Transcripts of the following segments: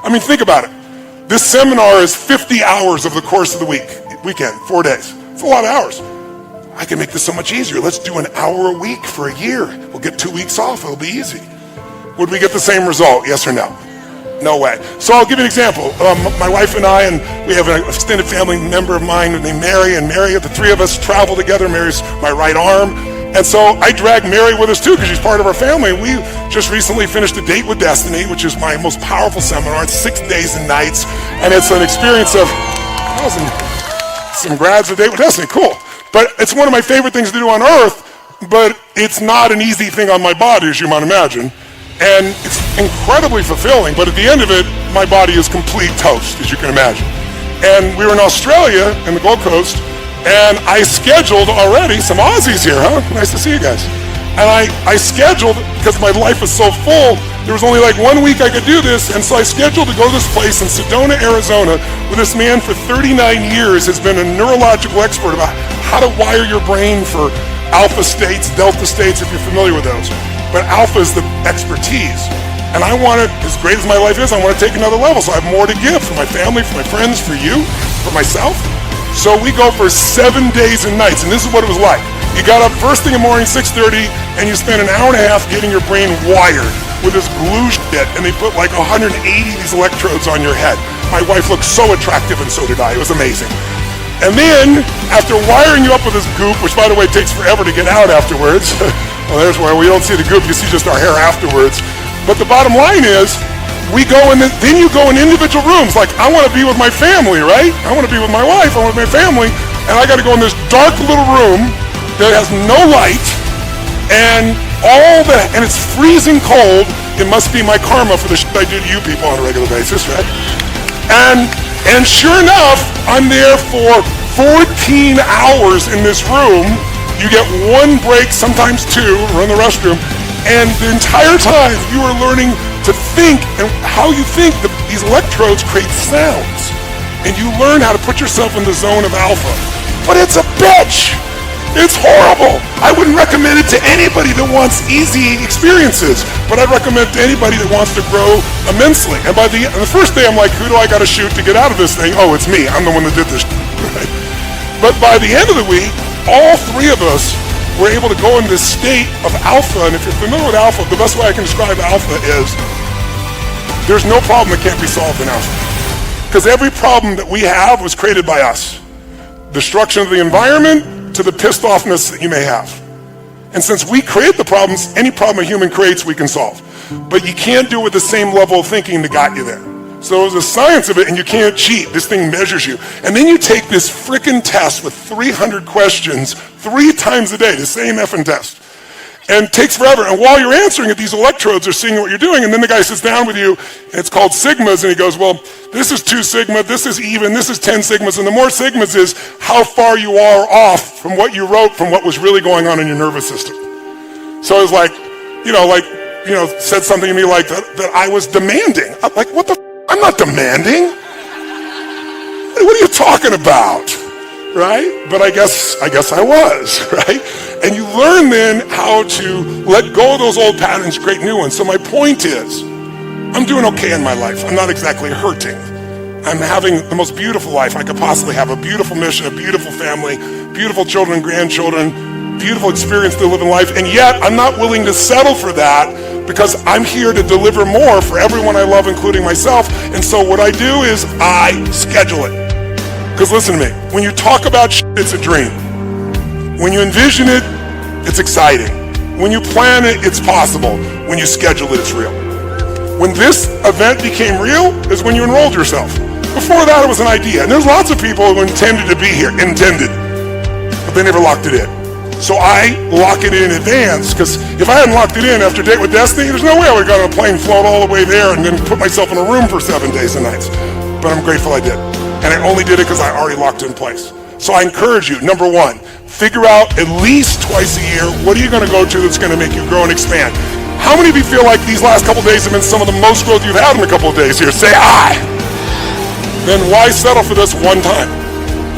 I mean, think about it. This seminar is 50 hours over the course of the weekend, 4 days. It's a lot of hours. I can make this so much easier. Let's do an hour a week for a year. We'll get 2 weeks off. It'll be easy. Would we get the same result? Yes or no? No way. So I'll give you an example. My wife and I, and we have an extended family member of mine named Mary, and Mary, the three of us travel together. Mary's my right arm. And so I drag Mary with us too because she's part of our family. We just recently finished A Date with Destiny, which is my most powerful seminar. It's 6 days and nights, and it's an experience of some grads of Date with Destiny. Cool. But it's one of my favorite things to do on earth, but it's not an easy thing on my body, as you might imagine. And it's incredibly fulfilling, but at the end of it, my body is complete toast, as you can imagine. And we were in Australia, in the Gold Coast, and I scheduled already some Aussies here, huh? Nice to see you guys. And I scheduled, because my life was so full, there was only like 1 week I could do this, and so I scheduled to go to this place in Sedona, Arizona, where this man for 39 years has been a neurological expert about how to wire your brain for alpha states, delta states, if you're familiar with those. But alpha is the expertise. And I want to, as great as my life is, I want to take another level. So I have more to give for my family, for my friends, for you, for myself. So we go for 7 days and nights, and this is what it was like. You got up first thing in the morning, 6:30, and you spent an hour and a half getting your brain wired with this glue shit, and they put like 180 of these electrodes on your head. My wife looked so attractive, and so did I. It was amazing. And then, after wiring you up with this goop, which by the way takes forever to get out afterwards, well, there's where we don't see the goop, you see just our hair afterwards. But the bottom line is, we go in, then you go in individual rooms. Like, I want to be with my family, right? I want to be with my wife, I want to be with my family, and I got to go in this dark little room that has no light, and and it's freezing cold. It must be my karma for the shit I do to you people on a regular basis, right? And sure enough, I'm there for 14 hours in this room. You get 1 break, sometimes 2, run the restroom, and the entire time you are learning to think, and how you think, these electrodes create sounds. And you learn how to put yourself in the zone of alpha. But it's a bitch! It's horrible! I wouldn't recommend it to anybody that wants easy experiences, but I'd recommend it to anybody that wants to grow immensely. And by the first day, I'm like, who do I gotta shoot to get out of this thing? Oh, it's me. I'm the one that did this, right? But by the end of the week, all 3 of us were able to go in this state of alpha. And if you're familiar with alpha, the best way I can describe alpha is there's no problem that can't be solved in alpha. Because every problem that we have was created by us. Destruction of the environment to the pissed offness that you may have. And since we create the problems, any problem a human creates, we can solve. But you can't do it with the same level of thinking that got you there. So there's a science of it, and you can't cheat. This thing measures you. And then you take this frickin' test with 300 questions 3 times a day, the same effing test. And it takes forever. And while you're answering it, these electrodes are seeing what you're doing. And then the guy sits down with you, and it's called sigmas, and he goes, well, this is 2 sigma, this is even, this is 10 sigmas. And the more sigmas is how far you are off from what you wrote, from what was really going on in your nervous system. So it's like, said something to me like that I was demanding. I'm like, what the I'm not demanding. What are you talking about? Right? But I guess I was, right? And you learn then how to let go of those old patterns, create new ones. So my point is, I'm doing okay in my life. I'm not exactly hurting. I'm having the most beautiful life I could possibly have, a beautiful mission, a beautiful family, beautiful children, grandchildren, beautiful experience to live in life. And yet I'm not willing to settle for that because I'm here to deliver more for everyone I love, including myself. And so what I do is I schedule it. Because listen to me, when you talk about shit, it's a dream. When you envision it, it's exciting. When you plan it, it's possible. When you schedule it, it's real. When this event became real is when you enrolled yourself. Before that, it was an idea. And there's lots of people who intended to be here, but they never locked it in. So I lock it in advance, because if I hadn't locked it in after Date with Destiny, there's no way I would have got on a plane, flown all the way there, and then put myself in a room for 7 days and nights. But I'm grateful I did. And I only did it because I already locked it in place. So I encourage you, number 1, figure out at least twice a year, what are you going to go to that's going to make you grow and expand? How many of you feel like these last couple of days have been some of the most growth you've had in a couple of days here? Say I. Then why settle for this one time?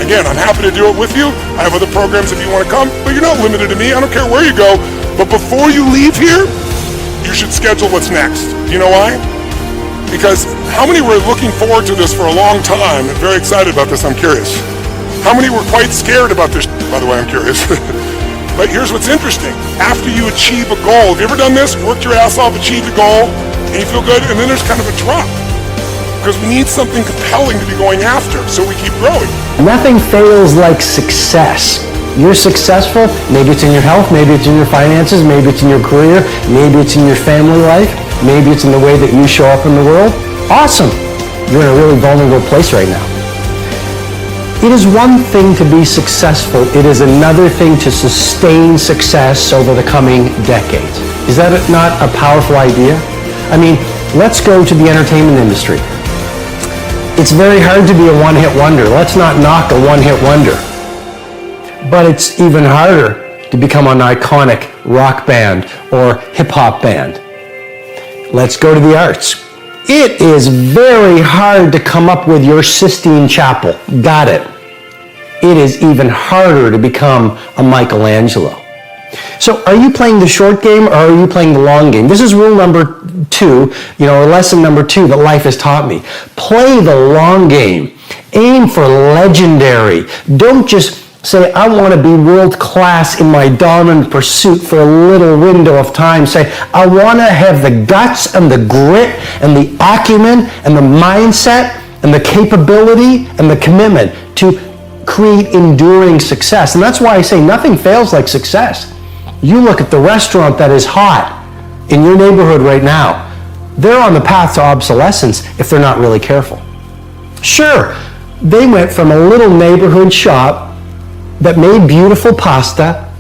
Again, I'm happy to do it with you. I have other programs if you want to come, but you're not limited to me. I don't care where you go. But before you leave here, you should schedule what's next. Do you know why? Because how many were looking forward to this for a long time and very excited about this? I'm curious. How many were quite scared about this? By the way, I'm curious. But here's what's interesting. After you achieve a goal, have you ever done this? Worked your ass off, achieved a goal, and you feel good, and then there's kind of a drop. Because we need something compelling to be going after, so we keep growing. Nothing fails like success. You're successful, maybe it's in your health, maybe it's in your finances, maybe it's in your career, maybe it's in your family life, maybe it's in the way that you show up in the world. Awesome. You're in a really vulnerable place right now. It is one thing to be successful. It is another thing to sustain success over the coming decades. Is that not a powerful idea? I mean, let's go to the entertainment industry. It's very hard to be a one-hit wonder. Let's not knock a one-hit wonder. But it's even harder to become an iconic rock band or hip-hop band. Let's go to the arts. It is very hard to come up with your Sistine Chapel. Got it. It is even harder to become a Michelangelo. So are you playing the short game or are you playing the long game? This is rule number 2, or lesson number 2 that life has taught me. Play the long game. Aim for legendary. Don't just say, I want to be world class in my dominant pursuit for a little window of time. Say, I want to have the guts and the grit and the acumen and the mindset and the capability and the commitment to create enduring success. And that's why I say nothing fails like success. You look at the restaurant that is hot in your neighborhood right now. They're on the path to obsolescence if they're not really careful. Sure, they went from a little neighborhood shop that made beautiful pasta,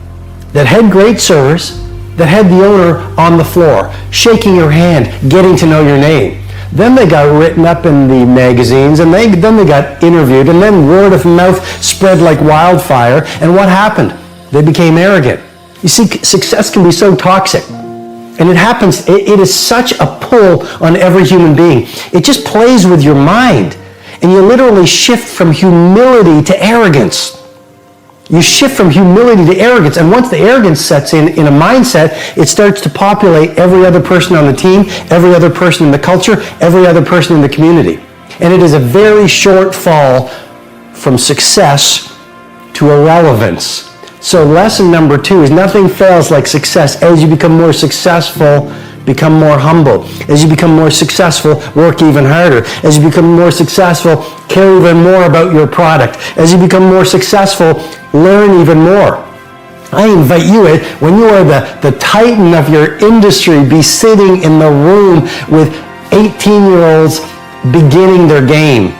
that had great service, that had the owner on the floor, shaking your hand, getting to know your name. Then they got written up in the magazines, and then they got interviewed, and then word of mouth spread like wildfire. And what happened? They became arrogant. You see, success can be so toxic. And it happens, it is such a pull on every human being. It just plays with your mind. And you literally shift from humility to arrogance. You shift from humility to arrogance, and once the arrogance sets in a mindset, it starts to populate every other person on the team, every other person in the culture, every other person in the community. And it is a very short fall from success to irrelevance. So lesson number 2 is nothing fails like success. As you become more successful, become more humble. As you become more successful, work even harder. As you become more successful, care even more about your product. As you become more successful, learn even more. I invite you, when you are the titan of your industry, be sitting in the room with 18-year-olds beginning their game.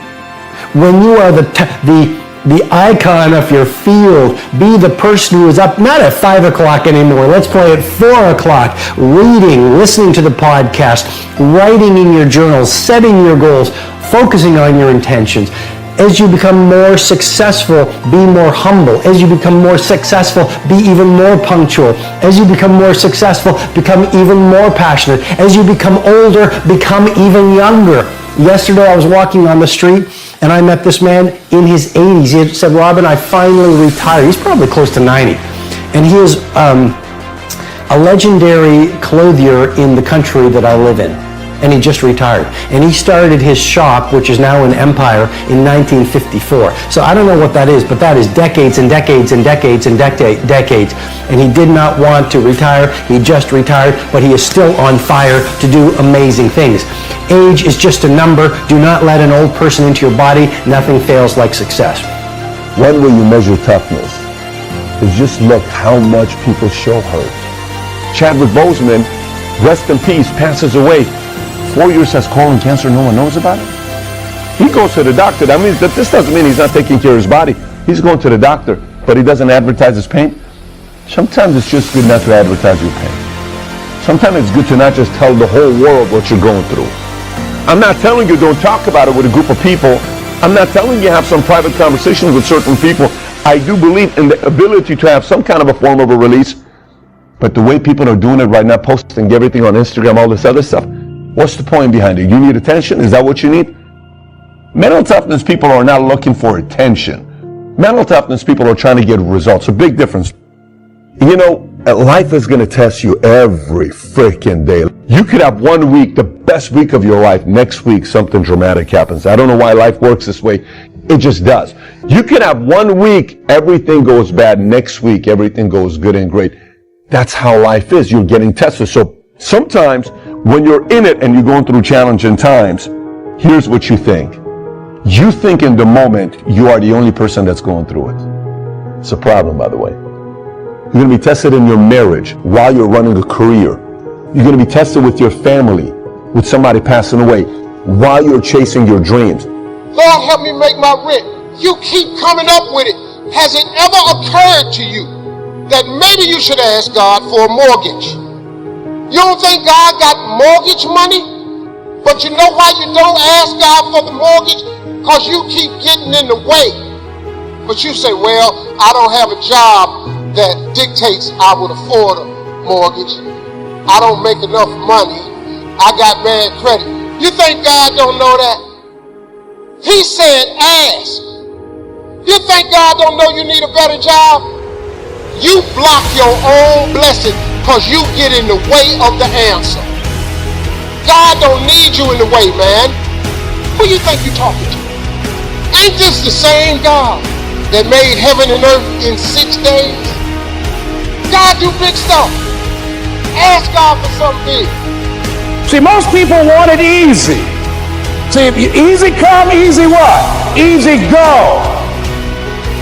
When you are the icon of your field, be the person who is up, not at 5 o'clock anymore, let's play at 4 o'clock, reading, listening to the podcast, writing in your journals, setting your goals, focusing on your intentions. As you become more successful, be more humble. As you become more successful, be even more punctual. As you become more successful, become even more passionate. As you become older, become even younger. Yesterday I was walking on the street and I met this man in his 80s. He said, Robin, I finally retired. He's probably close to 90. And he is a legendary clothier in the country that I live in. And he just retired. And he started his shop, which is now an empire, in 1954. So I don't know what that is, but that is decades and decades and decades and decades. And he did not want to retire. He just retired, but he is still on fire to do amazing things. Age is just a number. Do not let an old person into your body. Nothing fails like success. One way you measure toughness is just look how much people show hurt. Chadwick Boseman, rest in peace, passes away. 4 years has colon cancer, no one knows about it. He goes to the doctor. That means that this doesn't mean he's not taking care of his body. He's going to the doctor, but he doesn't advertise his pain. Sometimes it's just good not to advertise your pain. Sometimes it's good to not just tell the whole world what you're going through. I'm not telling you don't talk about it with a group of people. I'm not telling you have some private conversations with certain people. I do believe in the ability to have some kind of a form of a release, but the way people are doing it right now, posting everything on Instagram, all this other stuff, what's the point behind it? You need attention? Is that what you need? Mental toughness people are not looking for attention. Mental toughness people are trying to get results. A big difference. You know, life is going to test you every freaking day. You could have 1 week, the best week of your life. Next week, something dramatic happens. I don't know why life works this way. It just does. You can have 1 week, everything goes bad. Next week, everything goes good and great. That's how life is. You're getting tested. So sometimes when you're in it and you're going through challenging times, here's what you think. You think in the moment you are the only person that's going through it. It's a problem, by the way. You're going to be tested in your marriage while you're running a career. You're going to be tested with your family, with somebody passing away, while you're chasing your dreams. Lord, help me make my rent. You keep coming up with it. Has it ever occurred to you that maybe you should ask God for a mortgage? You don't think God got mortgage money? But you know why you don't ask God for the mortgage? Because you keep getting in the way. But you say, well, I don't have a job that dictates I would afford a mortgage. I don't make enough money. I got bad credit. You think God don't know that? He said ask. You think God don't know you need a better job? You block your own blessing because you get in the way of the answer. God don't need you in the way, man. Who you think you're talking to? Ain't this the same God that made heaven and earth in 6 days? God do big stuff. Ask God for something big. See, most people want it easy. See, if you easy come, easy what? Easy go.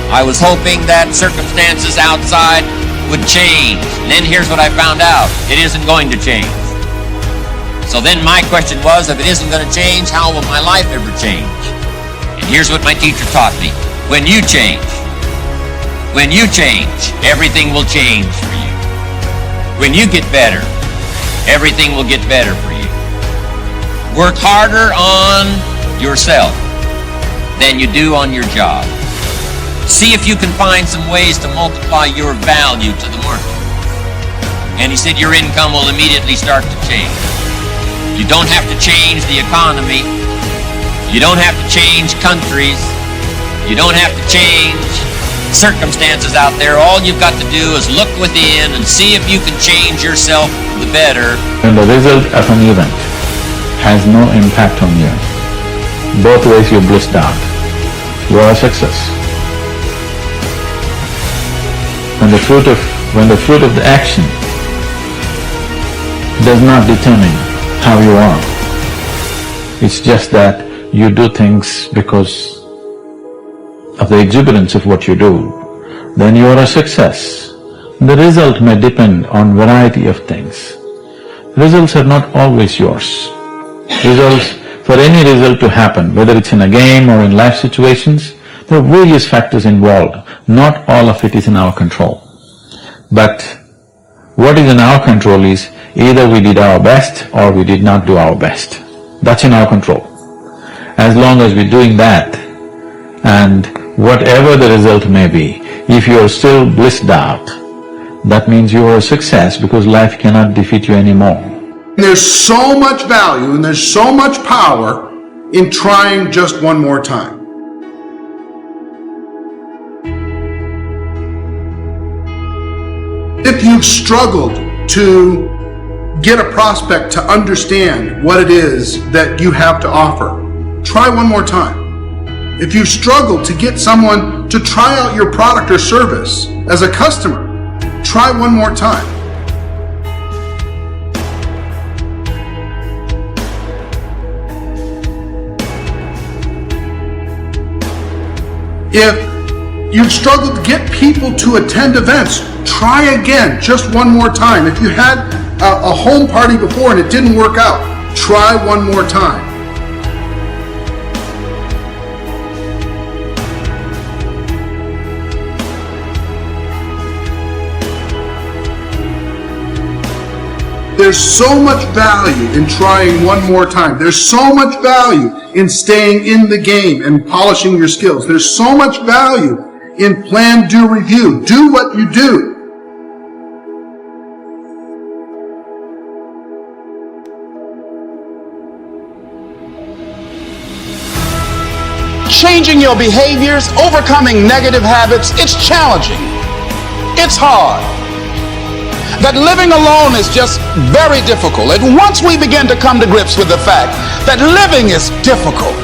I was hoping that circumstances outside would change. And then here's what I found out. It isn't going to change. So then my question was, if it isn't going to change, how will my life ever change? And here's what my teacher taught me. When you change, everything will change for you. When you get better, everything will get better for you. Work harder on yourself than you do on your job. See if you can find some ways to multiply your value to the market. And he said your income will immediately start to change. You don't have to change the economy. You don't have to change countries. You don't have to change circumstances out there. All you've got to do is look within and see if you can change yourself for the better. When the result of an event has no impact on you, both ways you're blissed out. You are a success. When the fruit of the action does not determine how you are, it's just that you do things because of the exuberance of what you do, then you are a success. The result may depend on variety of things. Results are not always yours. For any result to happen, whether it's in a game or in life situations, there are various factors involved. Not all of it is in our control. But what is in our control is either we did our best or we did not do our best. That's in our control. As long as we're doing that, and whatever the result may be, if you are still blissed out, that means you are a success because life cannot defeat you anymore. There's so much value and there's so much power in trying just one more time. If you've struggled to get a prospect to understand what it is that you have to offer, try one more time. If you've struggled to get someone to try out your product or service as a customer, try one more time. If you've struggled to get people to attend events, try again, just one more time. If you had a home party before and it didn't work out, try one more time. There's so much value in trying one more time. There's so much value in staying in the game and polishing your skills. There's so much value in plan, do, review. Do what you do. Changing your behaviors, overcoming negative habits, it's challenging. It's hard. that living alone is just very difficult. And once we begin to come to grips with the fact that living is difficult,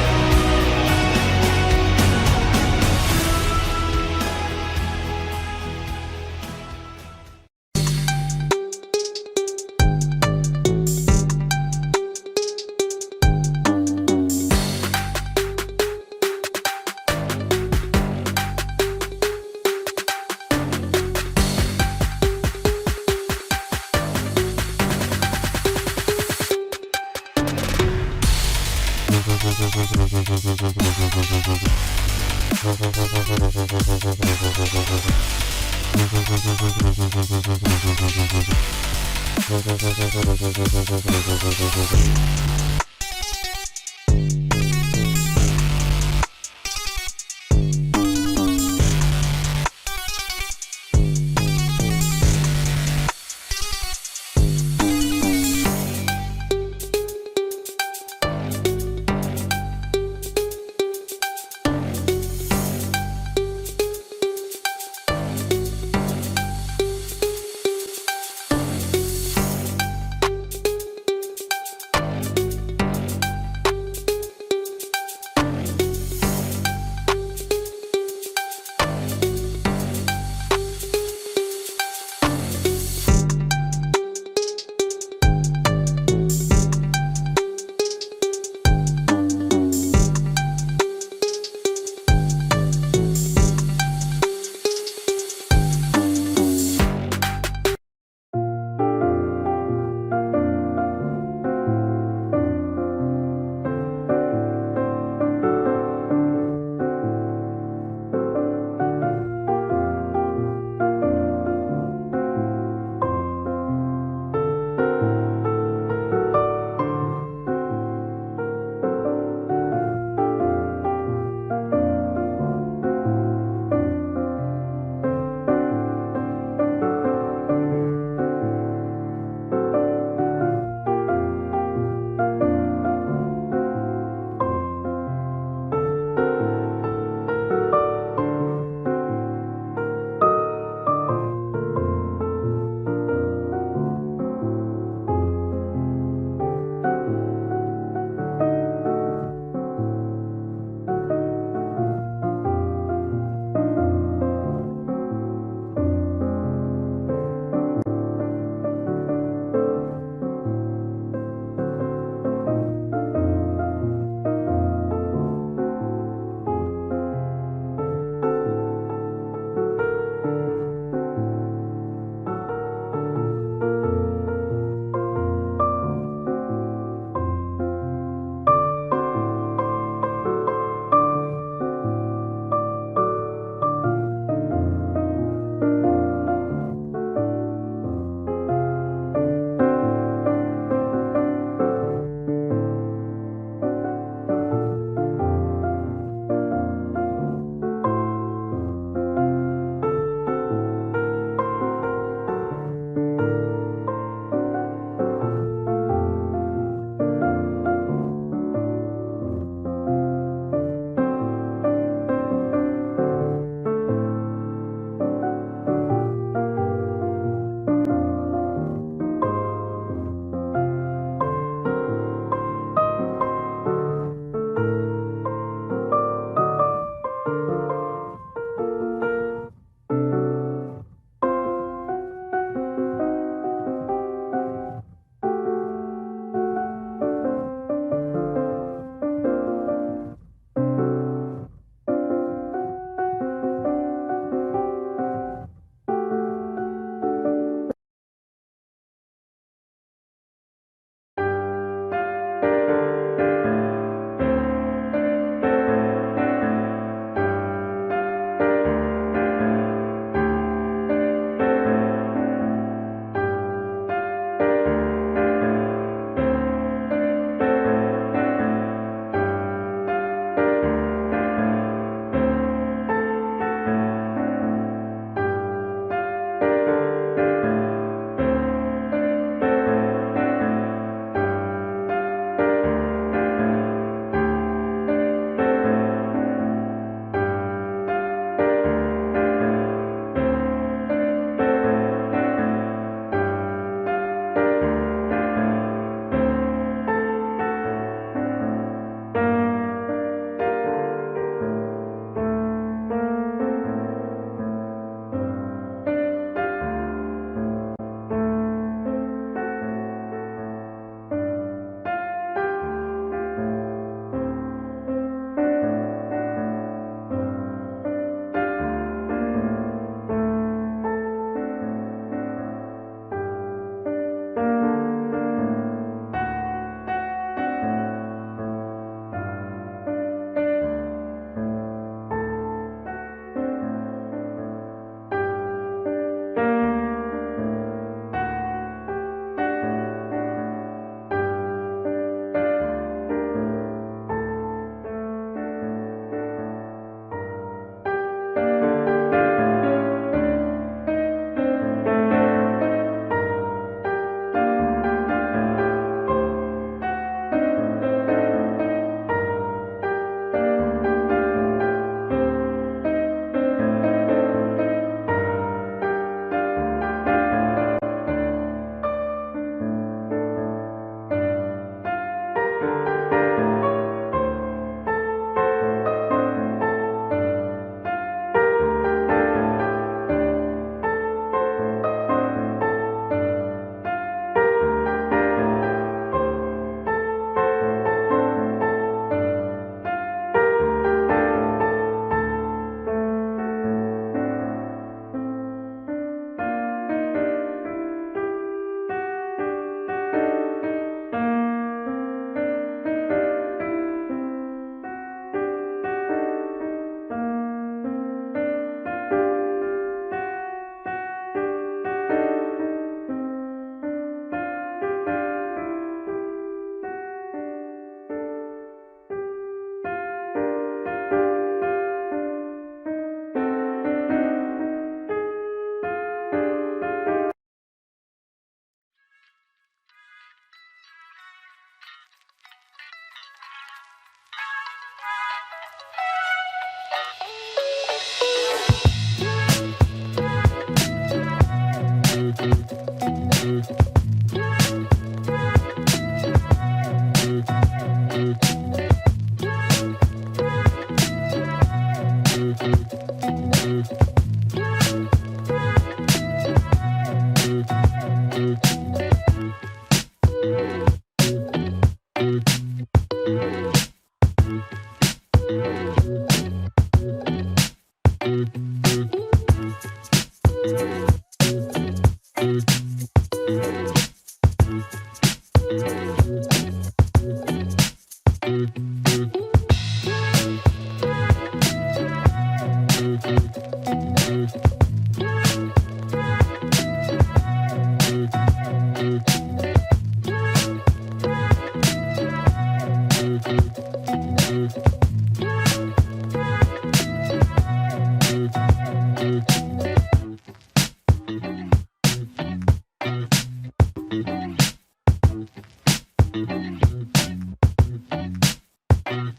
you.